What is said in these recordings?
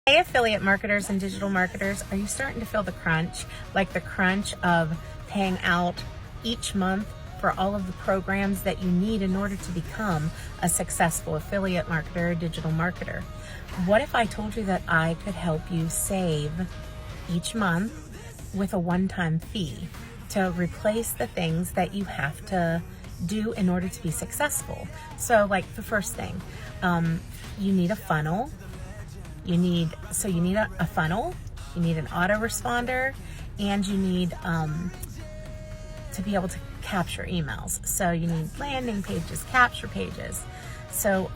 Hey, affiliate marketers and digital marketers, are you starting to feel the crunch? Like the crunch of paying out each month for all of the programs that you need in order to become a successful affiliate marketer or digital marketer? What if I told you that I could help you save each month with a one-time fee to replace the things that you have to do in order to be successful? So like the first thing, you need a funnel. You need a funnel, you need an autoresponder, and you need to be able to capture emails. So you need landing pages, capture pages. So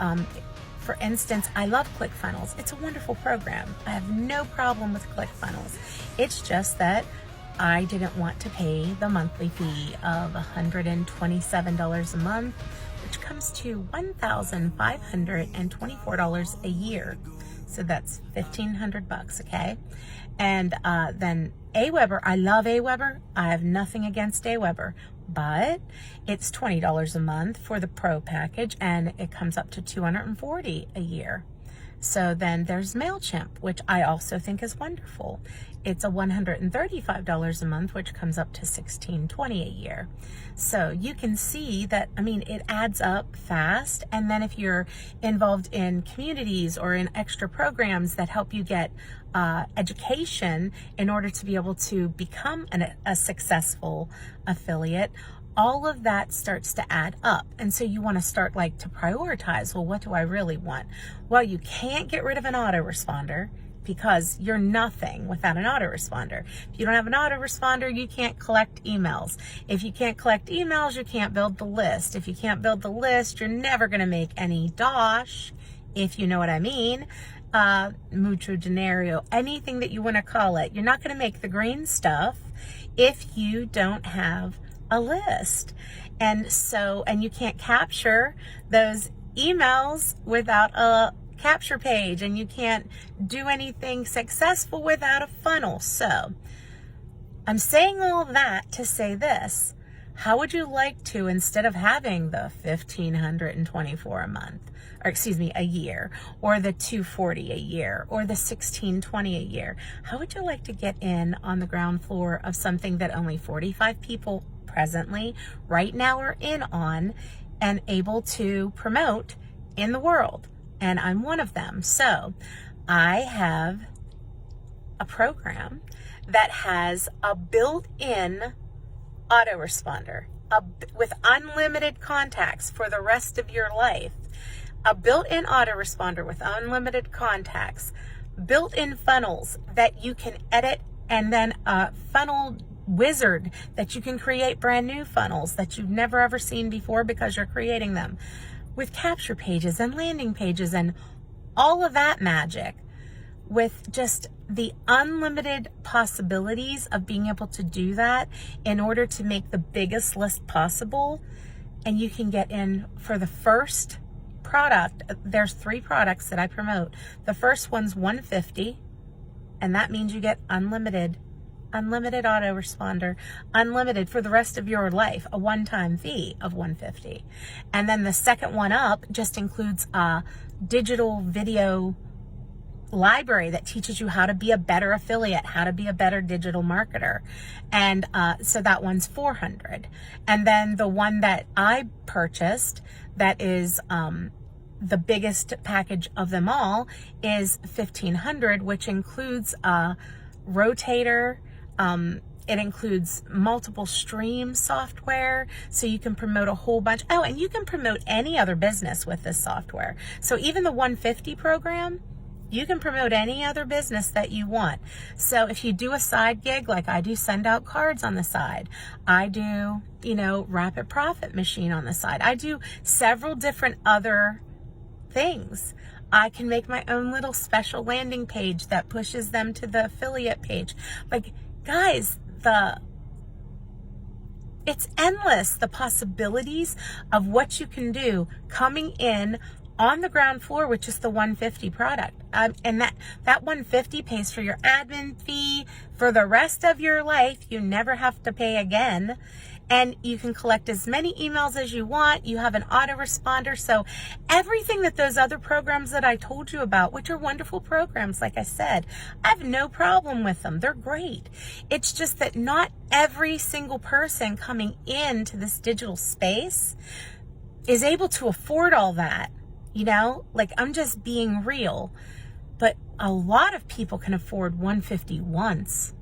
for instance, I love ClickFunnels. It's a wonderful program. I have no problem with ClickFunnels. It's just that I didn't want to pay the monthly fee of $127 a month, which comes to $1,524 a year. So that's $1,500, okay? And then Aweber, I love Aweber. I have nothing against Aweber, but it's $20 a month for the pro package, and it comes up to $240 a year. So then there's MailChimp, which I also think is wonderful. It's a $135 a month, which comes up to $1620 a year. So you can see that, I mean, it adds up fast. And then if you're involved in communities or in extra programs that help you get education in order to be able to become a successful affiliate, all of that starts to add up. And so you want to start like to prioritize, well, what do I really want? Well, you can't get rid of an autoresponder because you're nothing without an autoresponder. If you don't have an autoresponder, you can't collect emails. If you can't collect emails, you can't build the list. If you can't build the list, you're never going to make any dosh, if you know what I mean. Mucho dinero, anything that you want to call it. You're not going to make the green stuff if you don't have a list. And you can't capture those emails without a capture page, and you can't do anything successful without a funnel. So I'm saying all that to say this: how would you like to, instead of having the $1,524 a month, or excuse me, a year, or the $240 a year, or the $1620 a year, how would you like to get in on the ground floor of something that only 45 people presently right now are in on and able to promote in the world? And I'm one of them. So I have a program that has a built-in autoresponder with unlimited contacts for the rest of your life. A built-in autoresponder with unlimited contacts, built-in funnels that you can edit, and then a funnel wizard that you can create brand new funnels that you've never ever seen before because you're creating them with capture pages and landing pages and all of that magic, with just the unlimited possibilities of being able to do that in order to make the biggest list possible. And you can get in for the first product. There's 3 products that I promote. The first one's $150, and that means you get unlimited autoresponder, unlimited for the rest of your life, a one-time fee of $150. And then the second one up just includes a digital video library that teaches you how to be a better affiliate, how to be a better digital marketer. And so that one's $400. And then the one that I purchased that is the biggest package of them all is $1,500, which includes a rotator. It includes multiple stream software, so you can promote a whole bunch. Oh, and you can promote any other business with this software. So even the $150 program, you can promote any other business that you want. So if you do a side gig, like I do send out cards on the side, I do, Rapid Profit Machine on the side, I do several different other things. I can make my own little special landing page that pushes them to the affiliate page. Like, guys, it's endless, the possibilities of what you can do coming in on the ground floor with just the $150 product. And that $150 pays for your admin fee for the rest of your life. You never have to pay again. and you can collect as many emails as you want. You have an autoresponder. So everything that those other programs that I told you about, which are wonderful programs, like I said, I have no problem with them. They're great. It's just that not every single person coming into this digital space is able to afford all that. You know, like, I'm just being real. But a lot of people can afford 150 once,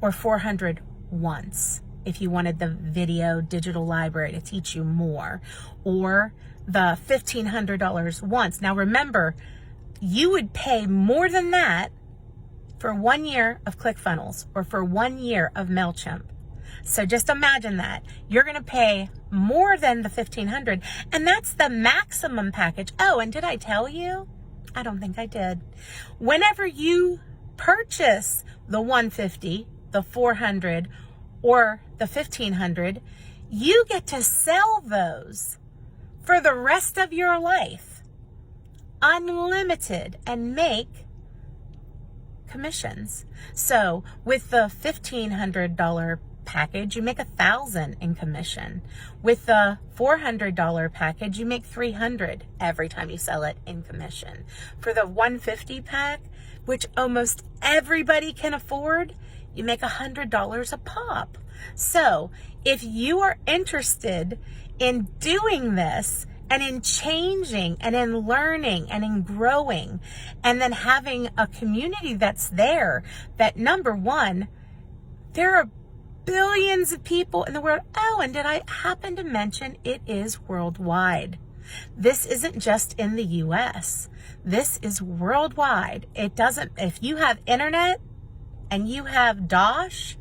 or 400 once, if you wanted the video digital library to teach you more, or the $1,500 once. Now remember, you would pay more than that for 1 year of ClickFunnels or for 1 year of MailChimp. So just imagine that. You're going to pay more than the $1,500, and that's the maximum package. Oh, and did I tell you? I don't think I did. Whenever you purchase the 150, the 400, or the 1,500, you get to sell those for the rest of your life, unlimited, and make commissions. So with the $1,500 package, you make $1,000 in commission. With the $400 package, you make $300 every time you sell it in commission. For the 150 pack, which almost everybody can afford, you make $100 a pop. So if you are interested in doing this, and in changing, and in learning, and in growing, and then having a community that's there, that number one, there are billions of people in the world. Oh, and did I happen to mention it is worldwide? This isn't just in the US. This is worldwide. It doesn't, if you have internet and you have Dosh,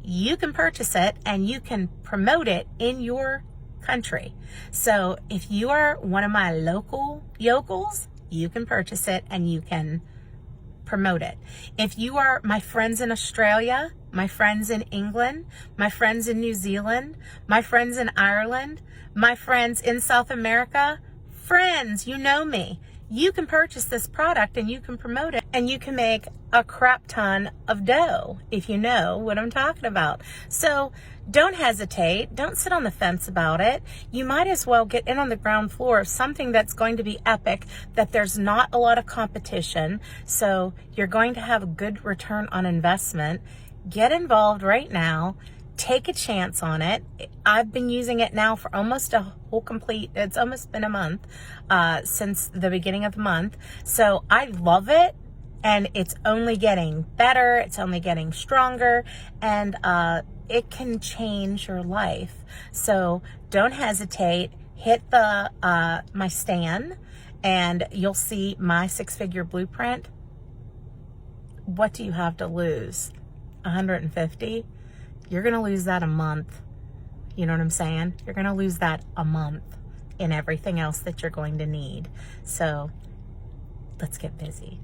you can purchase it and you can promote it in your country. So if you are one of my local yokels, you can purchase it and you can promote it. If you are my friends in Australia, my friends in England, my friends in New Zealand, my friends in Ireland, my friends in South America, friends, you know me. You can purchase this product and you can promote it and you can make a crap ton of dough, if you know what I'm talking about. So don't hesitate. Don't sit on the fence about it. You might as well get in on the ground floor of something that's going to be epic, that there's not a lot of competition. So you're going to have a good return on investment. Get involved right now. Take a chance on it. I've been using it now for almost a whole complete, it's almost been a month since the beginning of the month. So I love it, and it's only getting better. It's only getting stronger, and it can change your life. So don't hesitate. Hit the my Stan, and you'll see my 6-figure blueprint. What do you have to lose? 150? You're going to lose that a month. You know what I'm saying? You're going to lose that a month in everything else that you're going to need. So let's get busy.